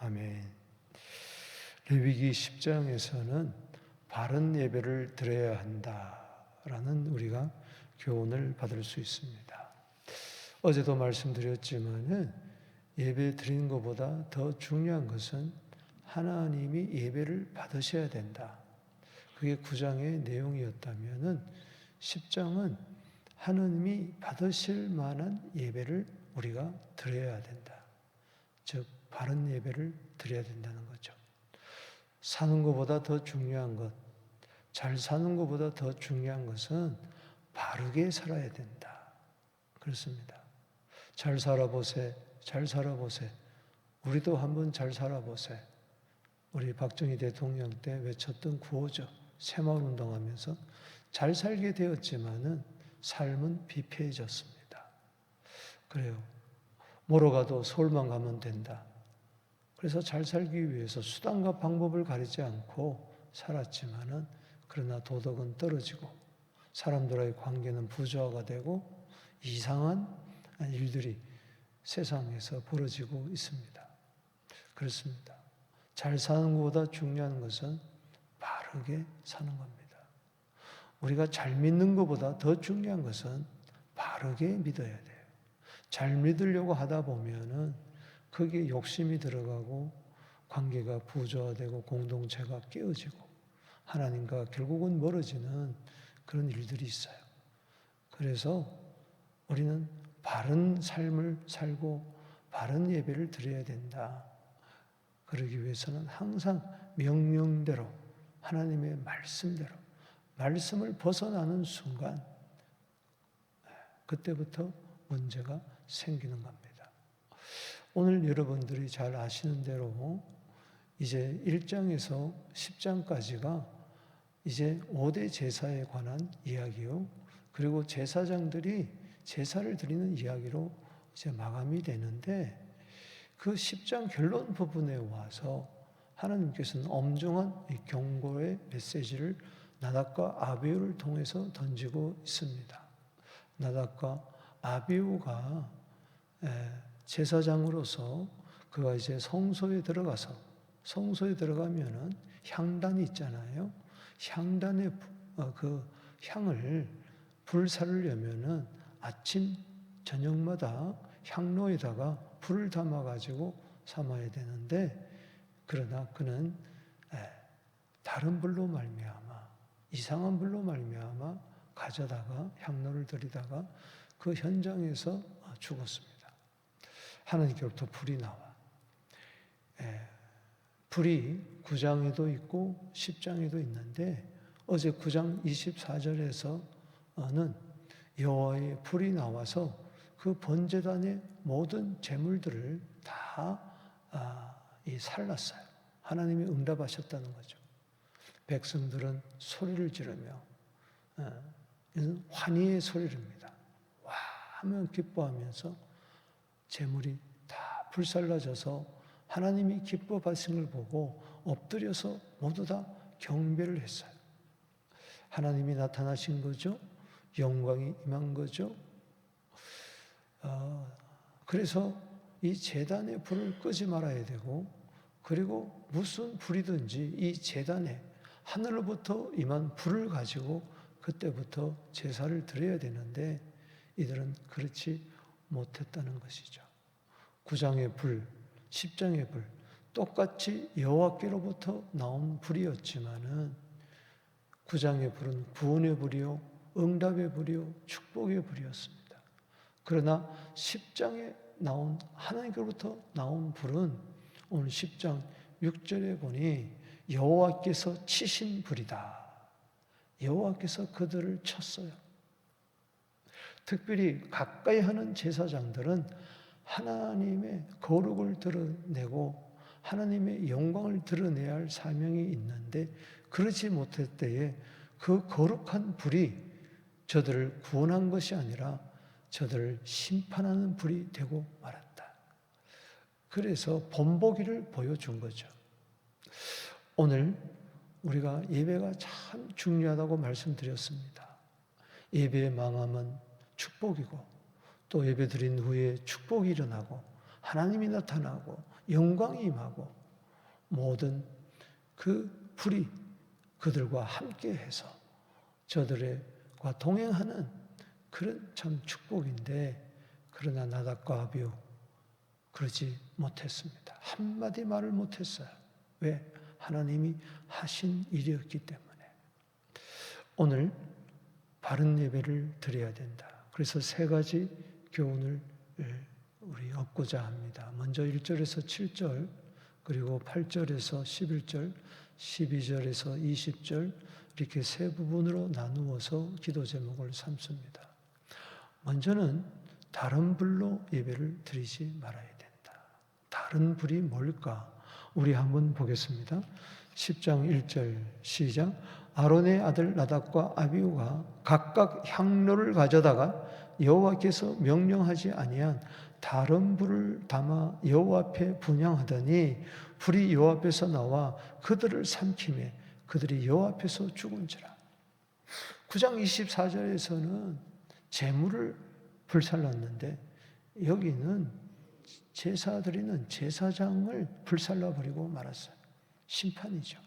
아멘. 레위기 10장에서는 바른 예배를 드려야 한다라는 우리가 교훈을 받을 수 있습니다. 어제도 말씀드렸지만은 예배 드리는 것보다 더 중요한 것은 하나님이 예배를 받으셔야 된다. 그게 9장의 내용이었다면은 10장은 하나님이 받으실 만한 예배를 우리가 드려야 된다. 즉 바른 예배를 드려야 된다는 거죠. 사는 것보다 더 중요한 것, 잘 사는 것보다 더 중요한 것은 바르게 살아야 된다. 그렇습니다. 잘 살아보세, 잘 살아보세. 우리도 한번 잘 살아보세. 우리 박정희 대통령 때 외쳤던 구호죠. 새마을 운동하면서 잘 살게 되었지만은 삶은 비폐해졌습니다. 그래요. 뭐로 가도 서울만 가면 된다. 그래서 잘 살기 위해서 수단과 방법을 가리지 않고 살았지만은 그러나 도덕은 떨어지고 사람들과의 관계는 부조화가 되고 이상한 일들이 세상에서 벌어지고 있습니다. 그렇습니다. 잘 사는 것보다 중요한 것은 바르게 사는 겁니다. 우리가 잘 믿는 것보다 더 중요한 것은 바르게 믿어야 돼요. 잘 믿으려고 하다 보면은 거기에 욕심이 들어가고 관계가 부조화되고 공동체가 깨어지고 하나님과 결국은 멀어지는 그런 일들이 있어요. 그래서 우리는 바른 삶을 살고 바른 예배를 드려야 된다. 그러기 위해서는 항상 명령대로 하나님의 말씀대로 말씀을 벗어나는 순간 그때부터 문제가 생기는 겁니다. 오늘 여러분들이 잘 아시는 대로 이제 1장에서 10장까지가 이제 5대 제사에 관한 이야기요. 그리고 제사장들이 제사를 드리는 이야기로 이제 마감이 되는데 그 10장 결론 부분에 와서 하나님께서는 엄중한 경고의 메시지를 나답과 아비후를 통해서 던지고 있습니다. 나답과 아비후가 제사장으로서 그가 이제 성소에 들어가면은 향단이 있잖아요. 향단의 그 향을 불사르려면은 아침 저녁마다 향로에다가 불을 담아 가지고 삼아야 되는데 그러나 그는 다른 불로 말미암아 이상한 불로 말미암아 가져다가 향로를 들이다가 그 현장에서 죽었습니다. 하나님께로부터 불이 나와. 불이 9장에도 있고 10장에도 있는데 어제 9장 24절에서는 여호와의 불이 나와서 그 번제단의 모든 제물들을 다 살랐어요. 하나님이 응답하셨다는 거죠. 백성들은 소리를 지르며 환희의 소리입니다. 와 하면 기뻐하면서 제물이 다 불살라져서 하나님이 기뻐하신 걸 보고 엎드려서 모두 다 경배를 했어요. 하나님이 나타나신 거죠. 영광이 임한 거죠. 그래서 이 제단의 불을 끄지 말아야 되고 그리고 무슨 불이든지 이 제단에 하늘로부터 임한 불을 가지고 그때부터 제사를 드려야 되는데 이들은 그렇지 못했다는 것이죠. 9장의 불, 10장의 불, 똑같이 여호와께로부터 나온 불이었지만은 9장의 불은 구원의 불이요, 응답의 불이요, 축복의 불이었습니다. 그러나 10장에 나온 하나님께로부터 나온 불은 오늘 10장 6절에 보니 여호와께서 치신 불이다. 여호와께서 그들을 쳤어요. 특별히 가까이 하는 제사장들은 하나님의 거룩을 드러내고 하나님의 영광을 드러내야 할 사명이 있는데 그렇지 못할 때에 그 거룩한 불이 저들을 구원한 것이 아니라 저들을 심판하는 불이 되고 말았다. 그래서 본보기를 보여준 거죠. 오늘 우리가 예배가 참 중요하다고 말씀드렸습니다. 예배의 망함은 축복이고 또 예배 드린 후에 축복이 일어나고 하나님이 나타나고 영광이 임하고 모든 그 불이 그들과 함께해서 저들과 동행하는 그런 참 축복인데, 그러나 나답과 아비후 그러지 못했습니다. 한마디 말을 못했어요. 왜? 하나님이 하신 일이었기 때문에. 오늘 바른 예배를 드려야 된다. 그래서 세 가지 교훈을 우리 얻고자 합니다. 먼저 1절에서 7절, 그리고 8절에서 11절, 12절에서 20절, 이렇게 세 부분으로 나누어서 기도 제목을 삼습니다. 먼저는 다른 불로 예배를 드리지 말아야 된다. 다른 불이 뭘까? 우리 한번 보겠습니다. 10장 1절 시작. 아론의 아들 나답과 아비후가 각각 향로를 가져다가 여호와께서 명령하지 아니한 다른 불을 담아 여호와 앞에 분향하더니 불이 여호와 앞에서 나와 그들을 삼키매 그들이 여호와 앞에서 죽은지라. 9장 24절에서는 제물을 불살랐는데 여기는 제사 드리는 제사장을 불살라버리고 말았어요. 심판이죠.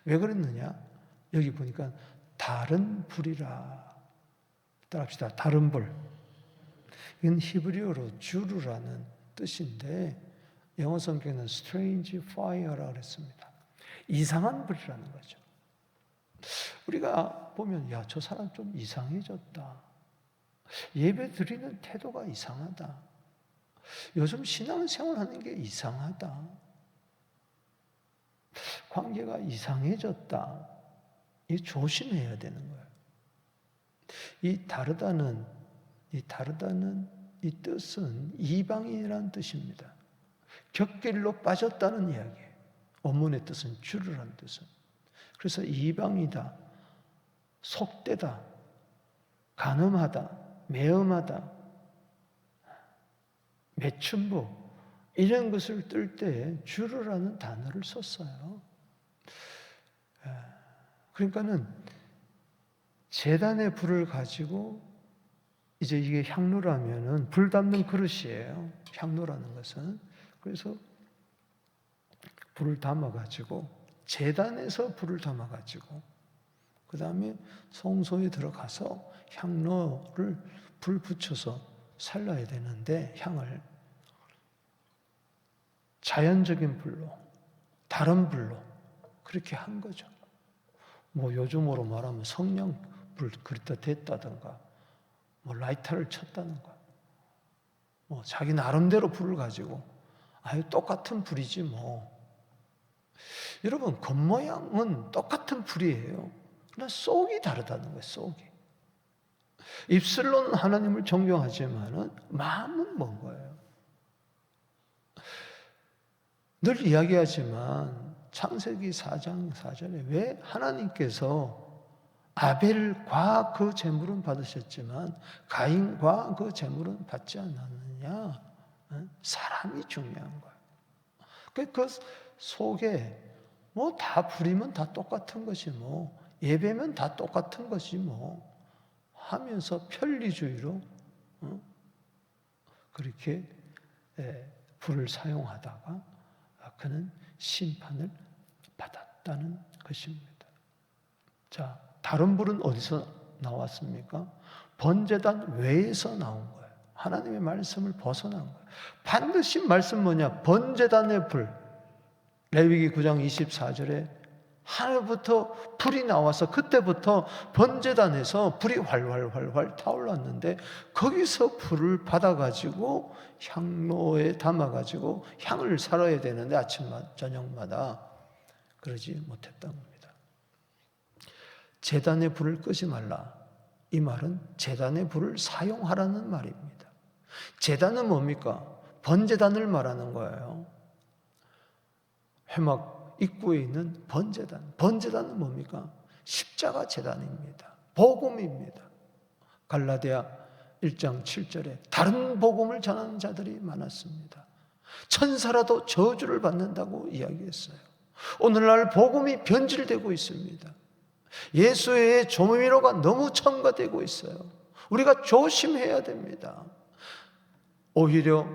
왜 그랬느냐? 여기 보니까 다른 불이라. 따라합시다. 다른 불. 이건 히브리어로 주르라는 뜻인데 영어 성경에는 strange fire라고 했습니다. 이상한 불이라는 거죠. 우리가 보면 야, 저 사람 좀 이상해졌다. 예배 드리는 태도가 이상하다. 요즘 신앙생활하는 게 이상하다. 관계가 이상해졌다. 이 조심해야 되는 거예요. 이 다르다는 이 뜻은 이방인이라는 뜻입니다. 곁길로 빠졌다는 이야기예요. 원문의 뜻은 주르라는 뜻은. 그래서 이방이다, 속되다, 간음하다, 매음하다, 매춘부 이런 것을 뜰 때 주르라는 단어를 썼어요. 그러니까는 제단의 불을 가지고 이제 이게 향로라면은 불 담는 그릇이에요. 향로라는 것은. 그래서 불을 담아가지고 제단에서 불을 담아가지고 그 다음에 성소에 들어가서 향로를 불 붙여서 살라야 되는데 향을 자연적인 불로, 다른 불로 그렇게 한 거죠. 뭐 요즘으로 말하면 성냥 불 그리다 됐다든가, 뭐 라이터를 쳤다든가, 뭐 자기 나름대로 불을 가지고 아유 똑같은 불이지 뭐. 여러분 겉모양은 똑같은 불이에요. 그러나 속이 다르다는 거예요. 속이. 입술로는 하나님을 존경하지만은 마음은 먼 거예요. 늘 이야기하지만 창세기 4장 4절에 왜 하나님께서 아벨과 그 제물은 받으셨지만 가인과 그 제물은 받지 않았느냐? 사람이 중요한 거예요. 그 속에 뭐 다 부리면 다 똑같은 것이 뭐 예배면 다 똑같은 것이 뭐 하면서 편리주의로 그렇게 불을 사용하다가 그는 심판을 받았다는 것입니다. 자, 다른 불은 어디서 나왔습니까? 번제단 외에서 나온 거예요. 하나님의 말씀을 벗어난 거예요. 반드시 말씀 뭐냐? 번제단의 불. 레위기 9장 24절에 하늘부터 불이 나와서 그때부터 번제단에서 불이 활활 타올랐는데 거기서 불을 받아가지고 향로에 담아가지고 향을 살아야 되는데 아침마다 저녁마다 그러지 못했던 겁니다. 제단의 불을 끄지 말라. 이 말은 제단의 불을 사용하라는 말입니다. 제단은 뭡니까? 번제단을 말하는 거예요. 회막 입구에 있는 번제단. 번제단은 뭡니까? 십자가 제단입니다. 복음입니다. 갈라디아 1장 7절에 다른 복음을 전하는 자들이 많았습니다. 천사라도 저주를 받는다고 이야기했어요. 오늘날 복음이 변질되고 있습니다. 예수의 조미료가 너무 첨가되고 있어요. 우리가 조심해야 됩니다. 오히려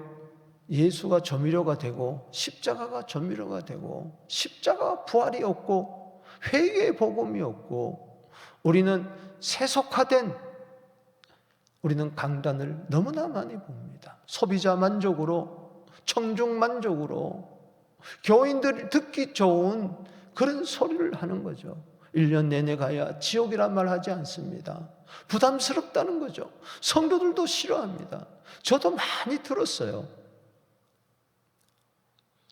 예수가 조미료가 되고 십자가가 조미료가 되고 십자가가 부활이 없고 회개의 복음이 없고 우리는 세속화된 우리는 강단을 너무나 많이 봅니다. 소비자 만족으로 청중 만족으로 교인들이 듣기 좋은 그런 소리를 하는 거죠. 1년 내내 가야 지옥이란 말 하지 않습니다. 부담스럽다는 거죠. 성도들도 싫어합니다. 저도 많이 들었어요.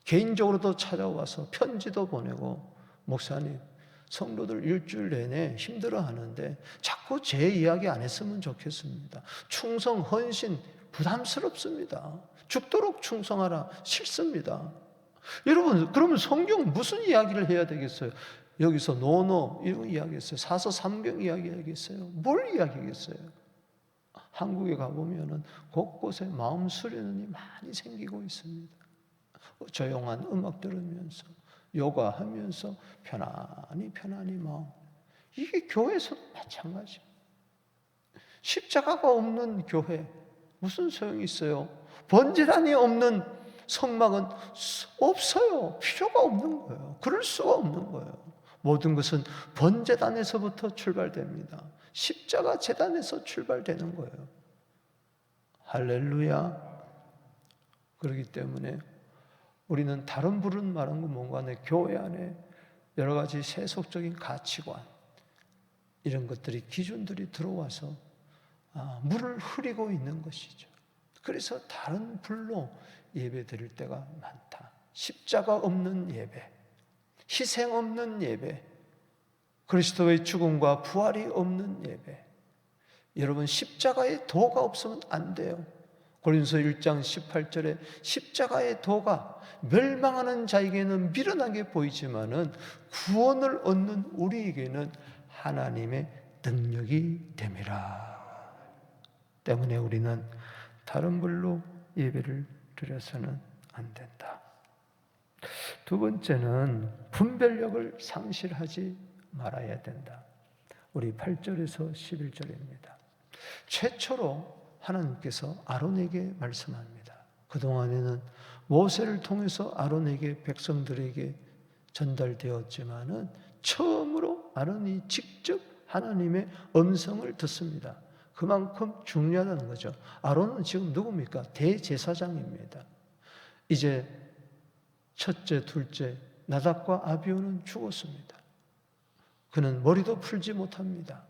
개인적으로도 찾아와서 편지도 보내고 목사님 성도들 일주일 내내 힘들어하는데 자꾸 제 이야기 안 했으면 좋겠습니다. 충성, 헌신 부담스럽습니다. 죽도록 충성하라 싫습니다. 여러분 그러면 성경 무슨 이야기를 해야 되겠어요? 여기서 노노 이런 이야기했어요. 사서삼경 이야기하겠어요. 뭘 이야기하겠어요? 한국에 가보면은 곳곳에 마음 수련원이 많이 생기고 있습니다. 조용한 음악 들으면서 요가하면서 편안히 마음. 이게 교회에서도 마찬가지예요. 십자가가 없는 교회 무슨 소용이 있어요? 번제단이 없는 성막은 없어요. 필요가 없는 거예요. 그럴 수가 없는 거예요. 모든 것은 번제단에서부터 출발됩니다. 십자가 제단에서 출발되는 거예요. 할렐루야. 그렇기 때문에 우리는 다른 불은 말한 건 뭔가 내 교회 안에 여러 가지 세속적인 가치관 이런 것들이 기준들이 들어와서 물을 흐리고 있는 것이죠. 그래서 다른 불로 예배 드릴 때가 많다. 십자가 없는 예배, 희생 없는 예배, 그리스도의 죽음과 부활이 없는 예배. 여러분 십자가의 도가 없으면 안 돼요. 고린도서 1장 18절에 십자가의 도가 멸망하는 자에게는 미련하게 보이지만은 구원을 얻는 우리에게는 하나님의 능력이 됨이라. 때문에 우리는 다른 불로 예배를 드려서는 안 된다. 두 번째는 분별력을 상실하지 말아야 된다. 우리 8절에서 11절입니다. 최초로 하나님께서 아론에게 말씀합니다. 그동안에는 모세를 통해서 아론에게 백성들에게 전달되었지만은 처음으로 아론이 직접 하나님의 음성을 듣습니다. 그만큼 중요하다는 거죠. 아론은 지금 누굽니까? 대제사장입니다. 이제 첫째, 둘째 나답과 아비후는 죽었습니다. 그는 머리도 풀지 못합니다.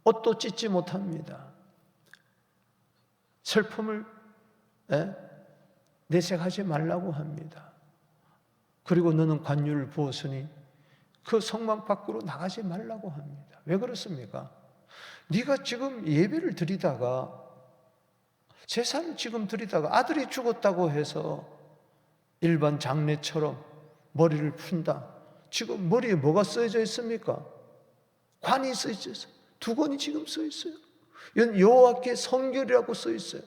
옷도 찢지 못합니다. 슬픔을 내색하지 말라고 합니다. 그리고 너는 관유를 부었으니 그 성막 밖으로 나가지 말라고 합니다. 왜 그렇습니까? 네가 지금 예배를 드리다가 제사를 지금 드리다가 아들이 죽었다고 해서 일반 장례처럼 머리를 푼다. 지금 머리에 뭐가 쓰여져 있습니까? 관이 쓰여져 있어요. 두 권이 지금 써 있어요. 여호와께 성결이라고 써 있어요.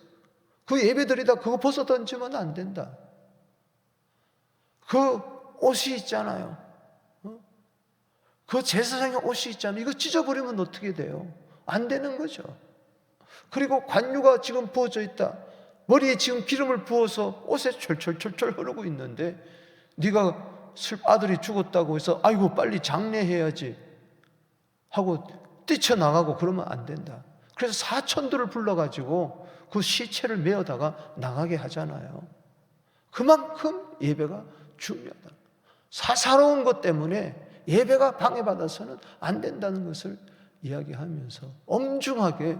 그 예배 드리다 그거 벗어 던지면 안 된다. 그 옷이 있잖아요. 그 제사장의 옷이 있잖아요. 이거 찢어버리면 어떻게 돼요? 안 되는 거죠. 그리고 관유가 지금 부어져 있다. 머리에 지금 기름을 부어서 옷에 철철철철 흐르고 있는데 네가 아들이 죽었다고 해서 아이고 빨리 장례해야지 하고 뛰쳐나가고 그러면 안 된다. 그래서 사촌들을 불러가지고 그 시체를 메어다가 나가게 하잖아요. 그만큼 예배가 중요하다. 사사로운 것 때문에 예배가 방해받아서는 안 된다는 것을 이야기하면서 엄중하게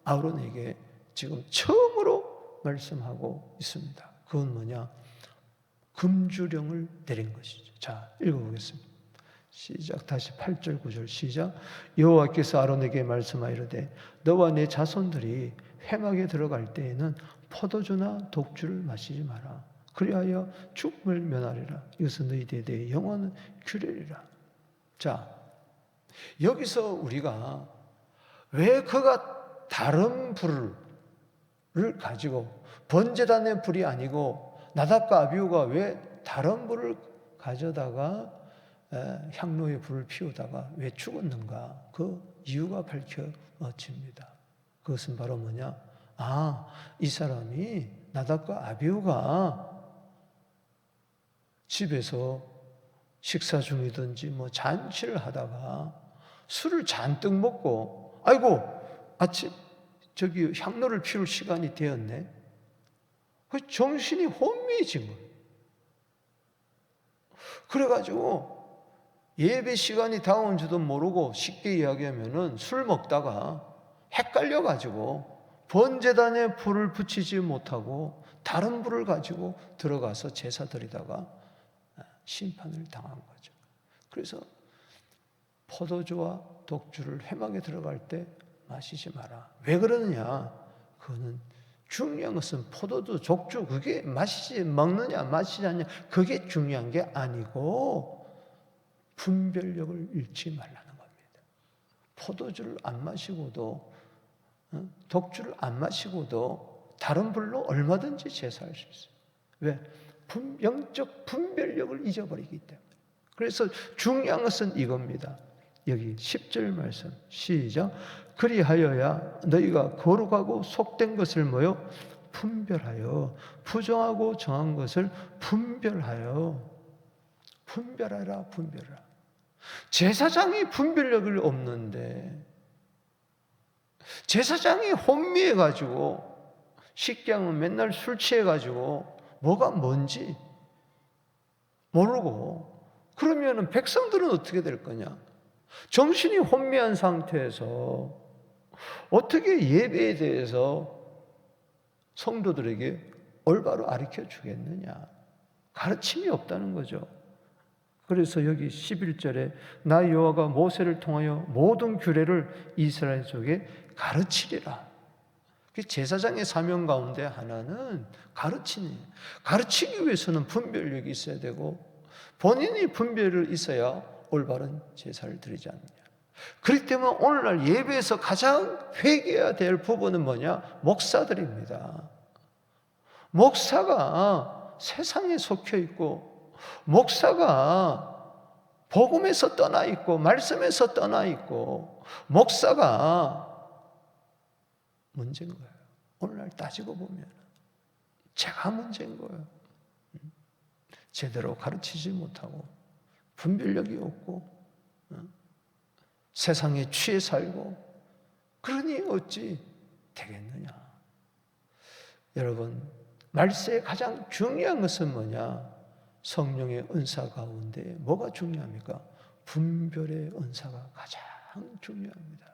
아론에게 지금 처음으로 말씀하고 있습니다. 그건 뭐냐? 금주령을 내린 것이죠. 자, 읽어보겠습니다. 시작. 다시 8절 9절 시작. 여호와께서 아론에게 말씀하시되 너와 네 자손들이 회막에 들어갈 때에는 포도주나 독주를 마시지 마라. 그리하여 죽음을 면하리라. 이것은 너희들에 대해 영원한 규례리라. 자, 여기서 우리가 왜 그가 다른 불을 가지고 번제단의 불이 아니고 나답과 아비후가 왜 다른 불을 가져다가 향로의 불을 피우다가 왜 죽었는가? 그 이유가 밝혀집니다. 그것은 바로 뭐냐? 이 사람이 나답과 아비후가 집에서 식사 중이든지 뭐 잔치를 하다가 술을 잔뜩 먹고, 아이고 아침 저기 향로를 피울 시간이 되었네. 그 정신이 혼미해진 거예요. 그래가지고 예배 시간이 다가온 줄도 모르고, 쉽게 이야기하면은 술 먹다가 헷갈려가지고 번제단에 불을 붙이지 못하고 다른 불을 가지고 들어가서 제사 드리다가 심판을 당한 거죠. 그래서 포도주와 독주를 회막에 들어갈 때 마시지 마라. 왜 그러느냐? 그거는 중요한 것은 포도주, 독주 그게 먹느냐 마시지 않냐 그게 중요한 게 아니고 분별력을 잃지 말라는 겁니다. 포도주를 안 마시고도 독주를 안 마시고도 다른 불로 얼마든지 제사할 수 있어요. 왜? 영적 분별력을 잊어버리기 때문에. 그래서 중요한 것은 이겁니다. 여기 10절 말씀 시작. 그리하여야 너희가 거룩하고 속된 것을 뭐요? 분별하여 부정하고 정한 것을 분별하여. 분별하라. 제사장이 분별력을 없는데, 제사장이 혼미해가지고 쉽게 하면 맨날 술 취해가지고 뭐가 뭔지 모르고 그러면 백성들은 어떻게 될 거냐? 정신이 혼미한 상태에서 어떻게 예배에 대해서 성도들에게 올바로 가르쳐 주겠느냐? 가르침이 없다는 거죠. 그래서 여기 11절에 나 여호와가 모세를 통하여 모든 규례를 이스라엘 족에 가르치리라. 제사장의 사명 가운데 하나는 가르치기 위해서는 분별력이 있어야 되고 본인이 분별을 있어야 올바른 제사를 드리지 않느냐. 그렇기 때문에 오늘날 예배에서 가장 회개해야 될 부분은 뭐냐? 목사들입니다. 목사가 세상에 속혀 있고, 목사가 복음에서 떠나 있고 말씀에서 떠나 있고, 목사가 문제인 거예요. 오늘날 따지고 보면 제가 문제인 거예요. 제대로 가르치지 못하고 분별력이 없고 세상에 취해 살고, 그러니 어찌 되겠느냐. 여러분, 말세의 가장 중요한 것은 뭐냐? 성령의 은사 가운데 뭐가 중요합니까? 분별의 은사가 가장 중요합니다.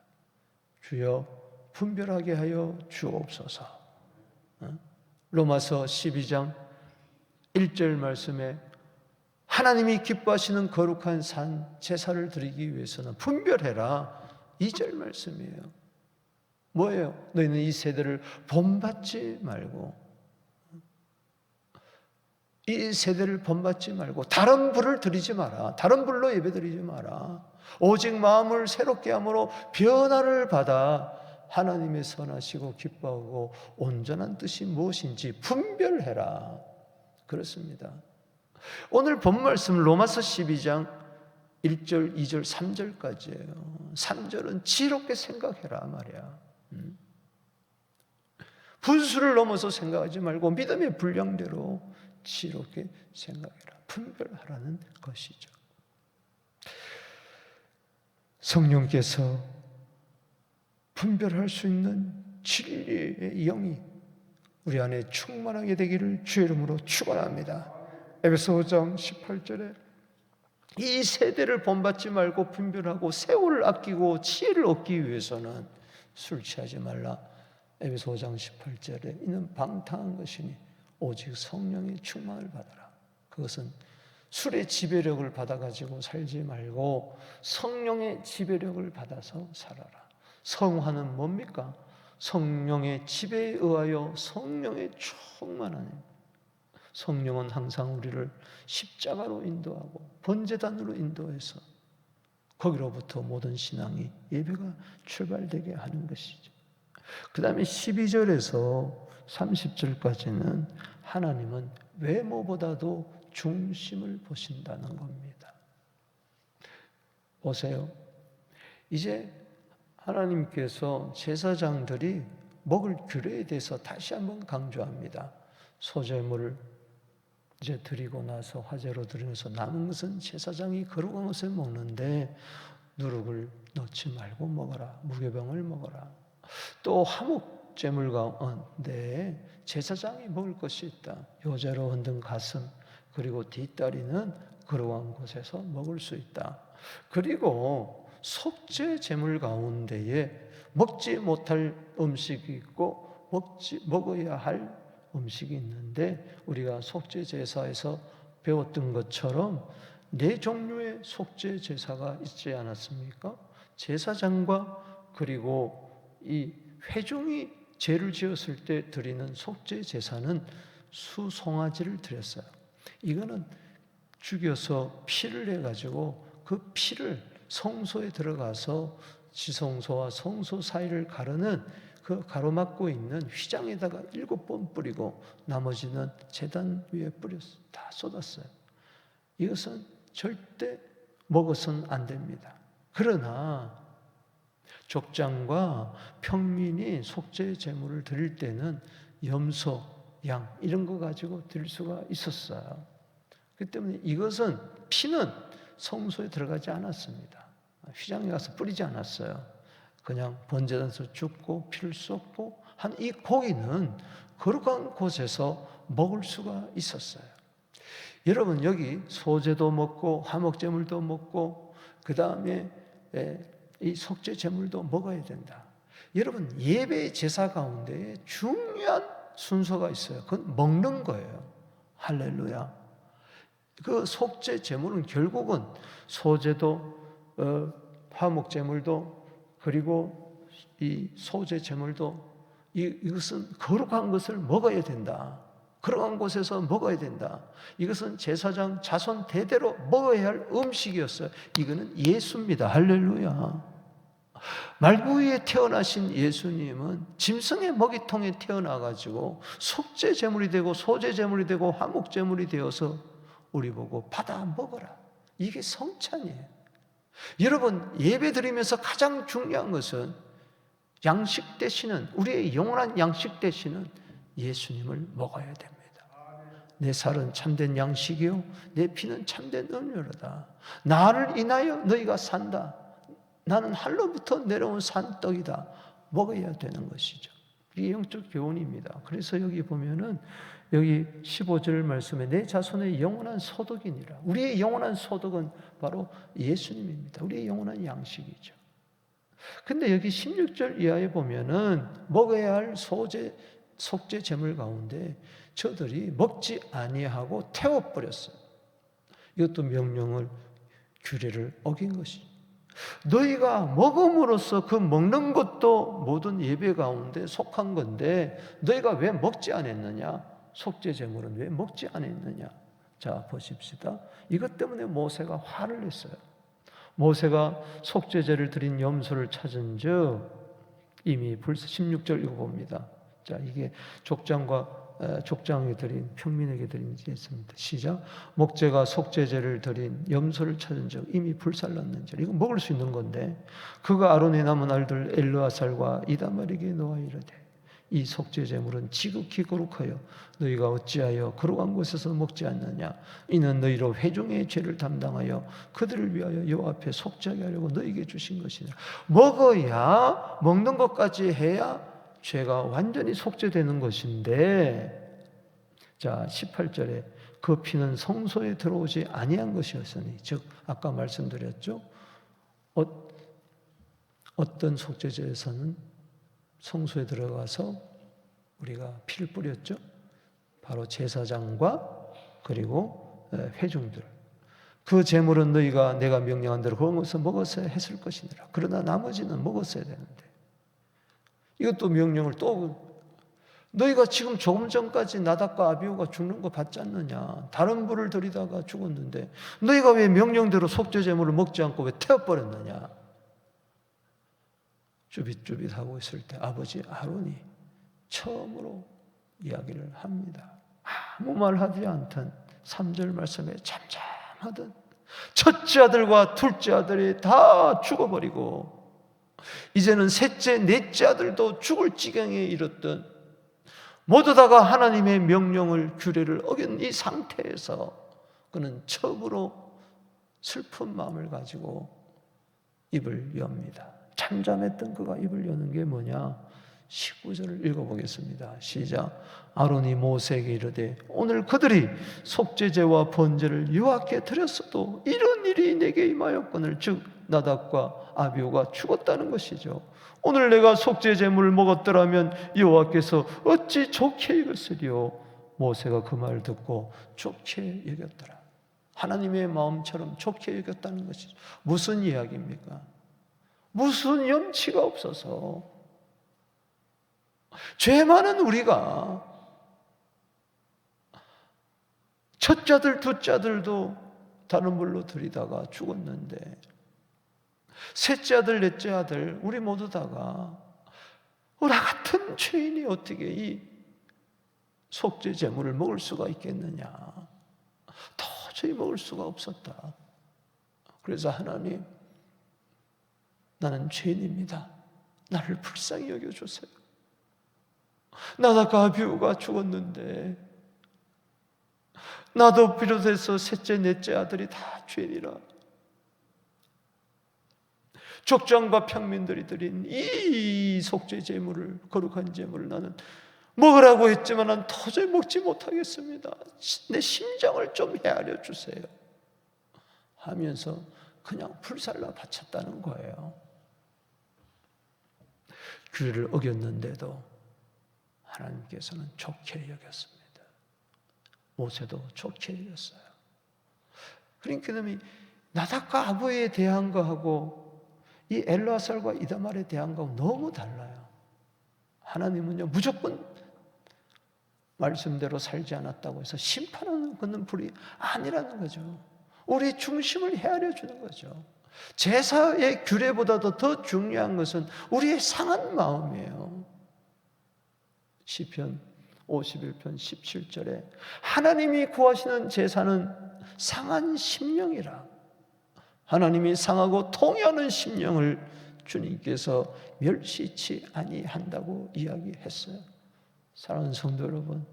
주여 분별하게 하여 주옵소서. 로마서 12장 1절 말씀에 하나님이 기뻐하시는 거룩한 산 제사를 드리기 위해서는 분별해라. 2절 말씀이에요. 뭐예요? 너희는 이 세대를 본받지 말고, 이 세대를 본받지 말고 다른 불을 드리지 마라. 다른 불로 예배 드리지 마라. 오직 마음을 새롭게 함으로 변화를 받아 하나님의 선하시고 기뻐하고 온전한 뜻이 무엇인지 분별해라. 그렇습니다. 오늘 본 말씀 로마서 12장 1절, 2절, 3절까지예요. 3절은 지혜롭게 생각해라 말이야. 분수를 넘어서 생각하지 말고 믿음의 분량대로 지혜롭게 생각해라. 분별하라는 것이죠. 성령께서 분별할 수 있는 진리의 영이 우리 안에 충만하게 되기를 주의 이름으로 축원합니다. 에베소 5장 18절에 이 세대를 본받지 말고 분별하고 세월을 아끼고 지혜를 얻기 위해서는 술 취하지 말라. 에베소 5장 18절에 이는 방탕한 것이니 오직 성령의 충만을 받아라. 그것은 술의 지배력을 받아가지고 살지 말고 성령의 지배력을 받아서 살아라. 성화는 뭡니까? 성령의 지배에 의하여 성령의 충만한, 성령은 항상 우리를 십자가로 인도하고 번제단으로 인도해서 거기로부터 모든 신앙이 예배가 출발되게 하는 것이죠. 그 다음에 12절에서 30절까지는 하나님은 외모보다도 중심을 보신다는 겁니다. 보세요. 이제 하나님께서 제사장들이 먹을 규례에 대해서 다시 한번 강조합니다. 소제물을 이제 드리고 나서 화제로 드리면서 남은 것은 제사장이 거룩한 것을 먹는데 누룩을 넣지 말고 먹어라. 무교병을 먹어라. 또 화목제물 가운데 제사장이 먹을 것이 있다. 요제로 흔든 가슴 그리고 뒷다리는 거룩한 곳에서 먹을 수 있다. 그리고 속죄 제물 가운데에 먹지 못할 음식이 있고 먹어야 할 음식이 있는데 우리가 속죄 제사에서 배웠던 것처럼 네 종류의 속죄 제사가 있지 않았습니까? 제사장과 그리고 이 회중이 죄를 지었을 때 드리는 속죄 제사는 수송아지를 드렸어요. 이거는 죽여서 피를 내 가지고 그 피를 성소에 들어가서 지성소와 성소 사이를 가르는 그 가로막고 있는 휘장에다가 7번 뿌리고 나머지는 제단 위에 뿌렸어요. 다 쏟았어요. 이것은 절대 먹어서는 안 됩니다. 그러나 족장과 평민이 속죄 제물을 드릴 때는 염소, 양 이런 거 가지고 드릴 수가 있었어요. 그렇기 때문에 이것은 피는 성소에 들어가지 않았습니다. 휘장에 가서 뿌리지 않았어요. 그냥 번제단에서 죽고 피를 쏟고 한 이 고기는 거룩한 곳에서 먹을 수가 있었어요. 여러분 여기 소제도 먹고 화목제물도 먹고 그 다음에 이 속죄 제물도 먹어야 된다. 여러분 예배 제사 가운데 중요한 순서가 있어요. 그건 먹는 거예요. 할렐루야. 그 속죄 제물은 결국은 소제도 화목제물도 그리고 이 소제 제물도 이것은 거룩한 것을 먹어야 된다. 거룩한 곳에서 먹어야 된다. 이것은 제사장 자손 대대로 먹어야 할 음식이었어요. 이거는 예수입니다. 할렐루야. 말구이에 태어나신 예수님은 짐승의 먹이통에 태어나가지고 속죄 제물이 되고 소제 제물이 되고 화목 제물이 되어서 우리 보고 받아 먹어라. 이게 성찬이에요. 여러분 예배 드리면서 가장 중요한 것은 양식 되시는 우리의 영원한 양식 되시는 예수님을 먹어야 됩니다. 내 살은 참된 양식이요 내 피는 참된 음료로다. 나를 인하여 너희가 산다. 나는 하늘로부터 내려온 산떡이다. 먹어야 되는 것이죠. 이게 영적 교훈입니다. 그래서 여기 보면은 여기 15절 말씀에 내 자손의 영원한 소득이니라. 우리의 영원한 소득은 바로 예수님입니다. 우리의 영원한 양식이죠. 근데 여기 16절 이하에 보면은 먹어야 할 속죄 제물 가운데 저들이 먹지 아니하고 태워버렸어요. 이것도 명령을 규례를 어긴 것이죠. 너희가 먹음으로써 그 먹는 것도 모든 예배 가운데 속한 건데 너희가 왜 먹지 않았느냐? 속죄 제물은 왜 먹지 않았느냐? 자 보십시다. 이것 때문에 모세가 화를 냈어요. 모세가 속죄제를 드린 염소를 찾은 즉 이미 불사 16절 이거 봅니다. 자 이게 족장에 드린 평민에게 드린 예습니다. 시작. 목제가 속죄제를 드린 염소를 찾은 즉 이미 불살랐는지 이거 먹을 수 있는 건데 그가 아론의 남은 아들 엘르아살과 이다말에게 놓아 이르되 이 속죄 제물은 지극히 거룩하여 너희가 어찌하여 거룩한 곳에서 먹지 않느냐? 이는 너희로 회중의 죄를 담당하여 그들을 위하여 여호와 앞에 속죄하게 하려고 너희에게 주신 것이냐. 먹어야 먹는 것까지 해야 죄가 완전히 속죄되는 것인데 자 18절에 그 피는 성소에 들어오지 아니한 것이었으니 즉 아까 말씀드렸죠. 어떤 속죄제에서는 성소에 들어가서 우리가 피를 뿌렸죠. 바로 제사장과 그리고 회중들. 그 제물은 너희가 내가 명령한 대로 그런 것을 먹었어야 했을 것이니라. 그러나 나머지는 먹었어야 되는데 이것도 명령을 또 너희가 지금 조금 전까지 나답과 아비후가 죽는 거 봤지 않느냐. 다른 불을 들이다가 죽었는데 너희가 왜 명령대로 속죄 제물을 먹지 않고 왜 태워버렸느냐. 쭈빗쭈빗하고 있을 때 아버지 아론이 처음으로 이야기를 합니다. 아무 말 하지 않던 3절 말씀에 잠잠하던 첫째 아들과 둘째 아들이 다 죽어버리고 이제는 셋째 넷째 아들도 죽을 지경에 이르던 모두 다가 하나님의 명령을, 규례를 어긴 이 상태에서 그는 처음으로 슬픈 마음을 가지고 입을 엽니다. 잠잠했던 그가 입을 여는 게 뭐냐? 19절을 읽어보겠습니다. 시작. 아론이 모세에게 이르되 오늘 그들이 속죄제와 번제를 여호와께 드렸어도 이런 일이 내게 임하였거늘 즉 나답과 아비후가 죽었다는 것이죠. 오늘 내가 속죄제물을 먹었더라면 여호와께서 어찌 좋게 여겼으리요. 모세가 그 말을 듣고 좋게 여겼더라. 하나님의 마음처럼 좋게 여겼다는 것이죠. 무슨 이야기입니까? 무슨 염치가 없어서 죄 많은 우리가 첫째들 둘째들도 다른 불로 들이다가 죽었는데 셋째 아들 넷째 아들 우리 모두 다가 나 같은 죄인이 어떻게 이 속죄 제물을 먹을 수가 있겠느냐. 도저히 먹을 수가 없었다. 그래서 하나님, 나는 죄인입니다. 나를 불쌍히 여겨주세요. 나답과 아비후가 죽었는데 나도 비롯해서 셋째 넷째 아들이 다 죄인이라 족장과 평민들이 드린 이 속죄 제물을, 거룩한 제물을 나는 먹으라고 했지만 난 도저히 먹지 못하겠습니다. 내 심정을 좀 헤아려 주세요 하면서 그냥 불살라 바쳤다는 거예요. 규례를 어겼는데도 하나님께서는 좋게 여겼습니다. 모세도 좋게 여겼어요. 그러니까 그놈이 나답과 아비후에 대한 거하고 이 엘르아살과 이다말에 대한 거하고 너무 달라요. 하나님은요 무조건 말씀대로 살지 않았다고 해서 심판하는 것은 불이 아니라는 거죠. 우리의 중심을 헤아려 주는 거죠. 제사의 규례보다도 더 중요한 것은 우리의 상한 마음이에요. 시편 51편 17절에 하나님이 구하시는 제사는 상한 심령이라. 하나님이 상하고 통하는 심령을 주님께서 멸시치 아니한다고 이야기했어요. 사랑하는 성도 여러분,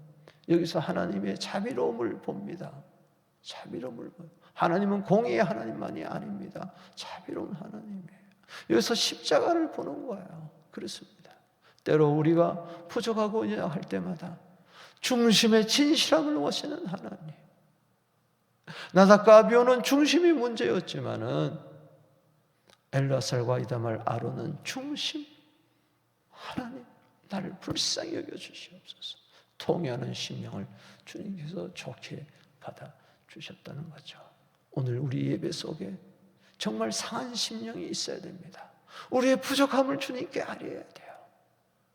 여기서 하나님의 자비로움을 봅니다. 자비로움을 봐요. 하나님은 공의의 하나님만이 아닙니다. 자비로운 하나님이에요. 여기서 십자가를 보는 거예요. 그렇습니다. 때로 우리가 부족하고 할 때마다 중심의 진실함을 원하시는 하나님. 나답과 아비후는 중심이 문제였지만은 엘르아살과 이다말 아론은 중심. 하나님, 나를 불쌍히 여겨 주시옵소서. 통회하는 심령을 주님께서 좋게 받아 주셨다는 거죠. 오늘 우리 예배 속에 정말 상한 심령이 있어야 됩니다. 우리의 부족함을 주님께 아뢰어야 돼요.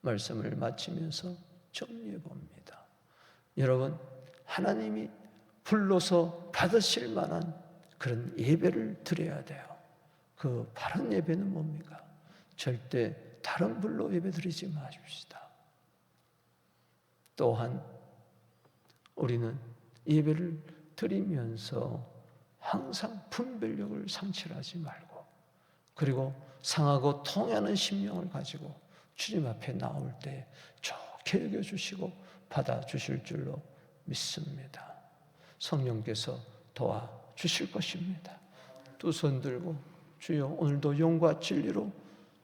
말씀을 마치면서 정리해 봅니다. 여러분, 하나님이 불러서 받으실 만한 그런 예배를 드려야 돼요. 그 바른 예배는 뭡니까? 절대 다른 불로 예배 드리지 마십시다. 또한 우리는 예배를 드리면서 항상 분별력을 상실하지 말고, 그리고 상하고 통하는 심령을 가지고 주님 앞에 나올 때 좋게 여겨주시고 받아주실 줄로 믿습니다. 성령께서 도와주실 것입니다. 두 손 들고 주여, 오늘도 영과 진리로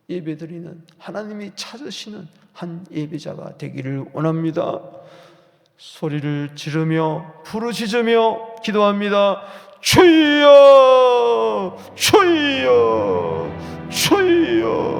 예배드리는 하나님이 찾으시는 한 예배자가 되기를 원합니다. 소리를 지르며 부르짖으며 기도합니다. 주여, 주여, 주여.